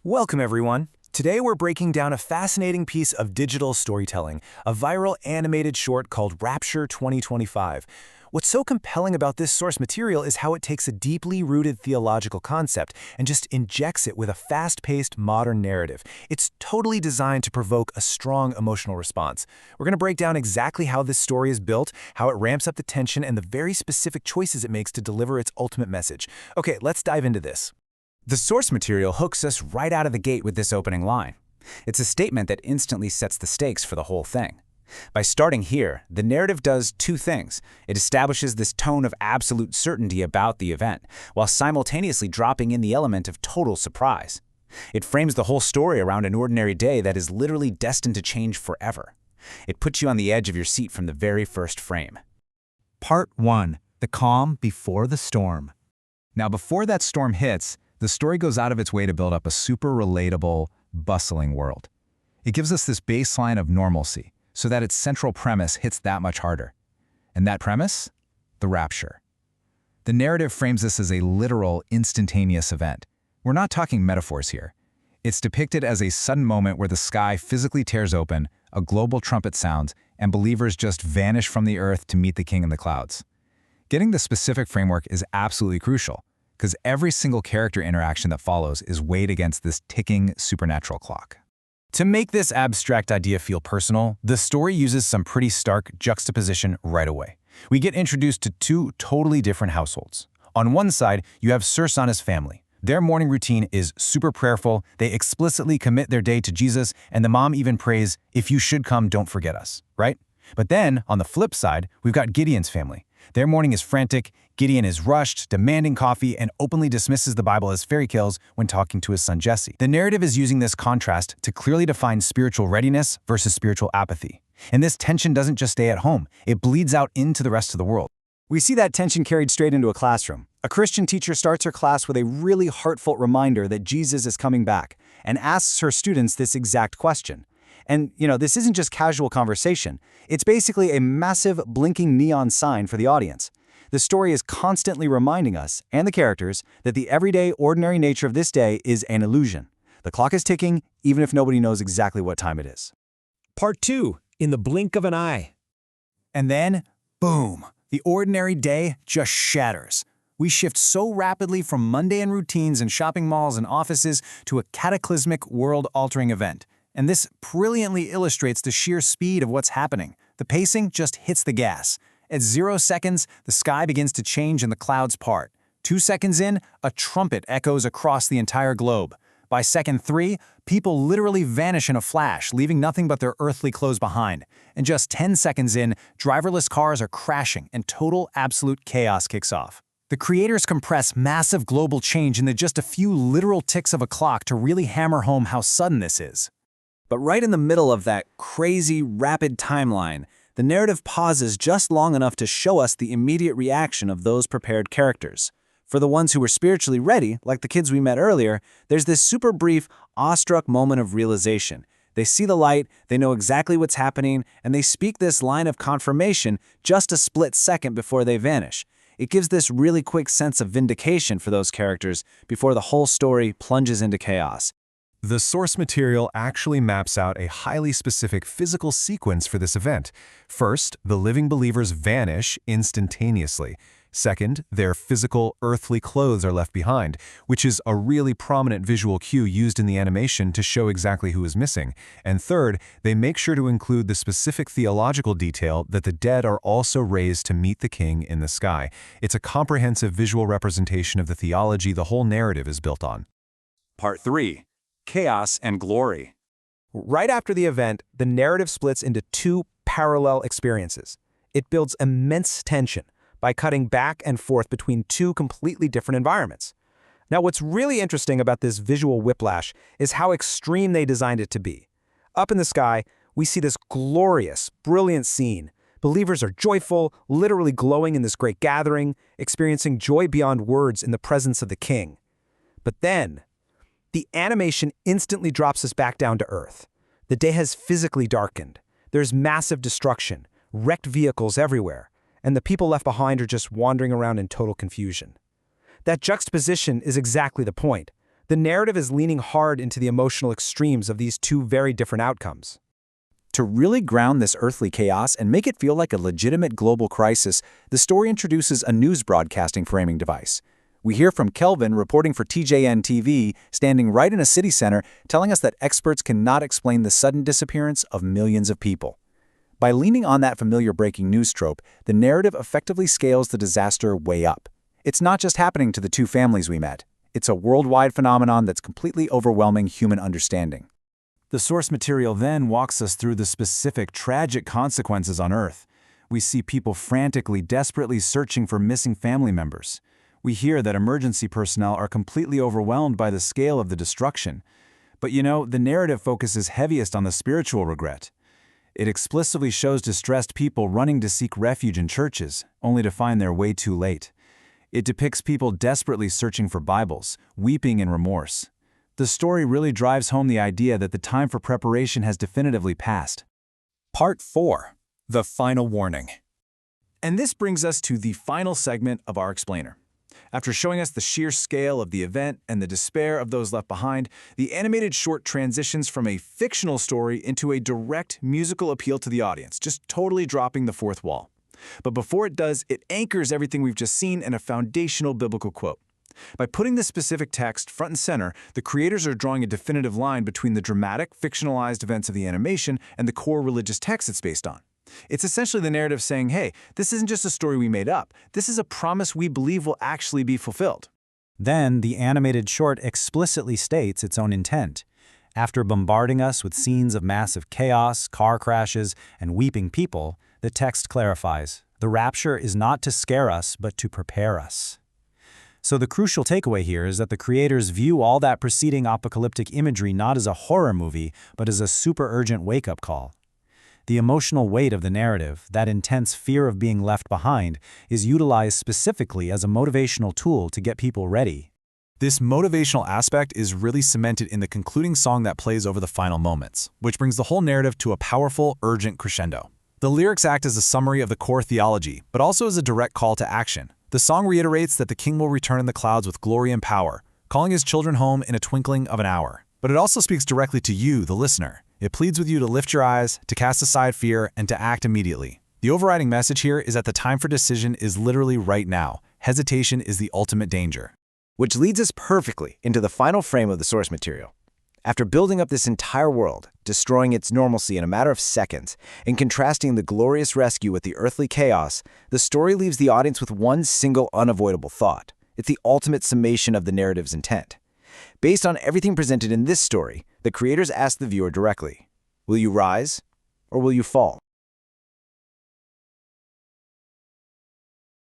Welcome, everyone. Today we're breaking down a fascinating piece of digital storytelling, a viral animated short called Rapture 2025. What's so compelling about this source material is how it takes a deeply rooted theological concept and just injects it with a fast-paced modern narrative. It's totally designed to provoke a strong emotional response. We're going to break down exactly how this story is built, how it ramps up the tension, and the very specific choices it makes to deliver its ultimate message. Okay, let's dive into this. The source material hooks us right out of the gate with this opening line. It's a statement that instantly sets the stakes for the whole thing. By starting here, the narrative does two things. It establishes this tone of absolute certainty about the event, while simultaneously dropping in the element of total surprise. It frames the whole story around an ordinary day that is literally destined to change forever. It puts you on the edge of your seat from the very first frame. Part 1. The calm before the storm. Now, before that storm hits, the story goes out of its way to build up a super relatable, bustling world. It gives us this baseline of normalcy, so that its central premise hits that much harder. And that premise? The rapture. The narrative frames this as a literal, instantaneous event. We're not talking metaphors here. It's depicted as a sudden moment where the sky physically tears open, a global trumpet sounds, and believers just vanish from the earth to meet the king in the clouds. Getting the specific framework is absolutely crucial, because every single character interaction that follows is weighed against this ticking supernatural clock. To make this abstract idea feel personal, the story uses some pretty stark juxtaposition right away. We get introduced to two totally different households. On one side, you have Circe and his family. Their morning routine is super prayerful, they explicitly commit their day to Jesus, and the mom even prays, "If you should come, don't forget us," right? But then, on the flip side, we've got Gideon's family. Their morning is frantic, Gideon is rushed, demanding coffee, and openly dismisses the Bible as fairy tales when talking to his son Jesse. The narrative is using this contrast to clearly define spiritual readiness versus spiritual apathy. And this tension doesn't just stay at home, it bleeds out into the rest of the world. We see that tension carried straight into a classroom. A Christian teacher starts her class with a really heartfelt reminder that Jesus is coming back and asks her students this exact question. And, this isn't just casual conversation. It's basically a massive blinking neon sign for the audience. The story is constantly reminding us, and the characters, that the everyday, ordinary nature of this day is an illusion. The clock is ticking, even if nobody knows exactly what time it is. Part 2. In the blink of an eye. And then, boom, the ordinary day just shatters. We shift so rapidly from mundane routines in shopping malls and offices to a cataclysmic, world-altering event. And this brilliantly illustrates the sheer speed of what's happening. The pacing just hits the gas. At 0 seconds, the sky begins to change and the clouds part. 2 seconds in, a trumpet echoes across the entire globe. By second 3, people literally vanish in a flash, leaving nothing but their earthly clothes behind. And just 10 seconds in, driverless cars are crashing and total, absolute chaos kicks off. The creators compress massive global change into just a few literal ticks of a clock to really hammer home how sudden this is. But right in the middle of that crazy, rapid timeline, the narrative pauses just long enough to show us the immediate reaction of those prepared characters. For the ones who were spiritually ready, like the kids we met earlier, there's this super brief, awestruck moment of realization. They see the light, they know exactly what's happening, and they speak this line of confirmation just a split second before they vanish. It gives this really quick sense of vindication for those characters before the whole story plunges into chaos. The source material actually maps out a highly specific physical sequence for this event. First, the living believers vanish instantaneously. Second, their physical, earthly clothes are left behind, which is a really prominent visual cue used in the animation to show exactly who is missing. And third, they make sure to include the specific theological detail that the dead are also raised to meet the king in the sky. It's a comprehensive visual representation of the theology the whole narrative is built on. Part 3. Chaos and glory. Right after the event, the narrative splits into two parallel experiences. It builds immense tension by cutting back and forth between two completely different environments. Now, what's really interesting about this visual whiplash is how extreme they designed it to be. Up in the sky, we see this glorious, brilliant scene. Believers are joyful, literally glowing in this great gathering, experiencing joy beyond words in the presence of the king. But then, the animation instantly drops us back down to earth. The day has physically darkened. There's massive destruction, wrecked vehicles everywhere, and the people left behind are just wandering around in total confusion. That juxtaposition is exactly the point. The narrative is leaning hard into the emotional extremes of these two very different outcomes. To really ground this earthly chaos and make it feel like a legitimate global crisis, the story introduces a news broadcasting framing device. We hear from Kelvin reporting for TJN TV, standing right in a city center, telling us that experts cannot explain the sudden disappearance of millions of people. By leaning on that familiar breaking news trope, the narrative effectively scales the disaster way up. It's not just happening to the two families we met. It's a worldwide phenomenon that's completely overwhelming human understanding. The source material then walks us through the specific tragic consequences on Earth. We see people frantically, desperately searching for missing family members. We hear that emergency personnel are completely overwhelmed by the scale of the destruction. But the narrative focuses heaviest on the spiritual regret. It explicitly shows distressed people running to seek refuge in churches, only to find their way too late. It depicts people desperately searching for Bibles, weeping in remorse. The story really drives home the idea that the time for preparation has definitively passed. Part 4. The Final Warning. And this brings us to the final segment of our explainer. After showing us the sheer scale of the event and the despair of those left behind, the animated short transitions from a fictional story into a direct musical appeal to the audience, just totally dropping the fourth wall. But before it does, it anchors everything we've just seen in a foundational biblical quote. By putting this specific text front and center, the creators are drawing a definitive line between the dramatic, fictionalized events of the animation and the core religious text it's based on. It's essentially the narrative saying, hey, this isn't just a story we made up. This is a promise we believe will actually be fulfilled. Then, the animated short explicitly states its own intent. After bombarding us with scenes of massive chaos, car crashes, and weeping people, the text clarifies, the rapture is not to scare us, but to prepare us. So the crucial takeaway here is that the creators view all that preceding apocalyptic imagery not as a horror movie, but as a super urgent wake-up call. The emotional weight of the narrative, that intense fear of being left behind, is utilized specifically as a motivational tool to get people ready. This motivational aspect is really cemented in the concluding song that plays over the final moments, which brings the whole narrative to a powerful, urgent crescendo. The lyrics act as a summary of the core theology, but also as a direct call to action. The song reiterates that the king will return in the clouds with glory and power, calling his children home in a twinkling of an hour. But it also speaks directly to you, the listener. It pleads with you to lift your eyes, to cast aside fear, and to act immediately. The overriding message here is that the time for decision is literally right now. Hesitation is the ultimate danger. Which leads us perfectly into the final frame of the source material. After building up this entire world, destroying its normalcy in a matter of seconds, and contrasting the glorious rescue with the earthly chaos, the story leaves the audience with one single unavoidable thought. It's the ultimate summation of the narrative's intent. Based on everything presented in this story, the creators ask the viewer directly, will you rise or will you fall?